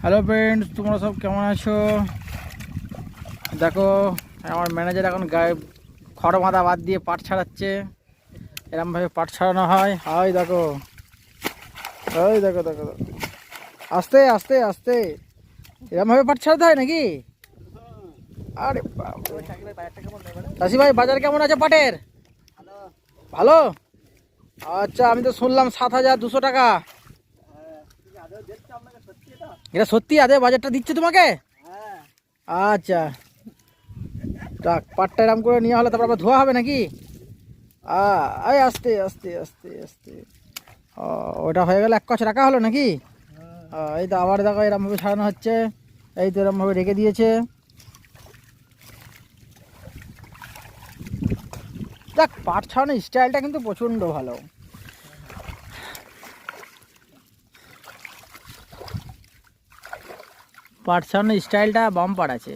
Hello friends, তোমরা সব কেমন আছো? দেখো, আমার ম্যানেজার এখন গায়ে খড় বাঁধা বাদ দিয়ে পাট ছাড়াচ্ছে। এরমভাবে পাট ছাড়ানো হয়। ওই দেখো, ওই দেখো দেখো দেখো, আস্তে আস্তে আস্তে এরমভাবে পাট ছাড়াতে হয় নাকি? আরে চাষি ভাই, বাজার কেমন আছে পাটের? ভালো। আচ্ছা, আমি তো শুনলাম 7,200 টাকা। এটা সত্যি? আদে বাজারটা দিচ্ছে তোমাকে? আচ্ছা, যাক, পাটটা এরম করে নেওয়া হলে তারপর আবার ধোয়া হবে নাকি? এই আস্তে আস্তে আস্তে আস্তে। ও, ওটা হয়ে গেলে এক কচ রাখা হলো নাকি? এই তো আবার দেখো এরমভাবে ছাড়ানো হচ্ছে। এই তো এরমভাবে রেখে দিয়েছে। দেখ, পাট ছাড়ানোর স্টাইলটা কিন্তু প্রচণ্ড ভালো। পাট ছাড়ানোর স্টাইলটা বাম্পার আছে।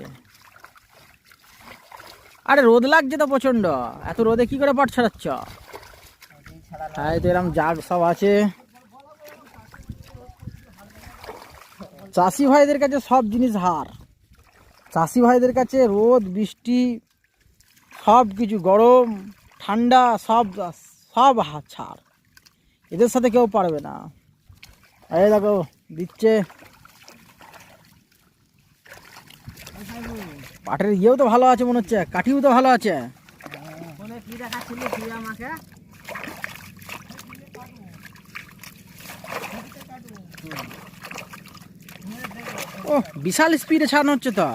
আরে রোদ লাগছে তো প্রচণ্ড, এত রোদে কি করে পাট ছাড়াচ্ছ? এই তো এরম জাগ সব আছে। চাষি ভাইদের কাছে সব জিনিস হার। চাষি ভাইদের কাছে রোদ বৃষ্টি সব কিছু, গরম ঠান্ডা সব সব ছাড়। এদের সাথে কেউ পারবে না। এই দেখো দিচ্ছে। পাটের ইয়েও তো ভালো আছে মনে হচ্ছে, কাঠিও তো ভালো আছে। ও, বিশাল স্পিডে ছাড়ানো হচ্ছে তো।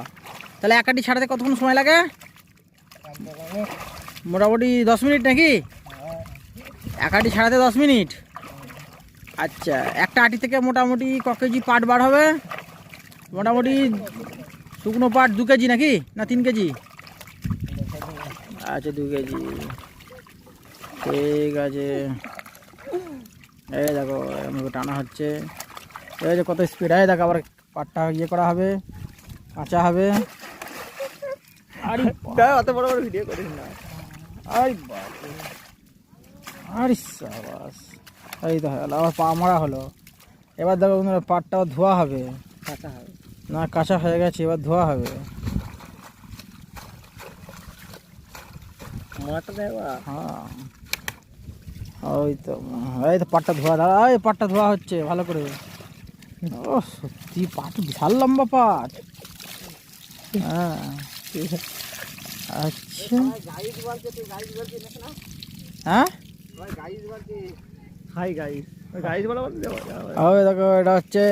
তাহলে এক আটি ছাড়াতে কতক্ষণ সময় লাগে? মোটামুটি 10 মিনিট নাকি? এক আটি ছাড়াতে 10 মিনিট। আচ্ছা, একটা আটি থেকে মোটামুটি ক কেজি পাট বার হবে? মোটামুটি শুকনো পাট 2 কেজি নাকি, না 3 কেজি? আচ্ছা, 2 কেজি, ঠিক আছে। এই দেখো এরকম টানা হচ্ছে। এই যে কত স্পিড। এই দেখো আবার পাটটা ইয়ে করা হবে, কাঁচা হবে। আরে অত বড় বড় ভিডিও করিস না। আরে বাপরে, আরে সাবাস। এই তো হলো, আবার পা মারা হলো। এবার দেখো বন্ধুরা, পাটটাও ধোয়া হবে। কাঁচা হবে না, কাঁচা হয়ে গেছে, এবার ধোয়া হবে। হ্যাঁ, ওই তো, এই তো পাটটা ধোয়া, এই পাটটা ধোয়া হচ্ছে ভালো করে। ও সত্যি, পাট বিশাল লম্বা পাট। হ্যাঁ, আচ্ছা, হ্যাঁ, ওই দেখো এটা হচ্ছে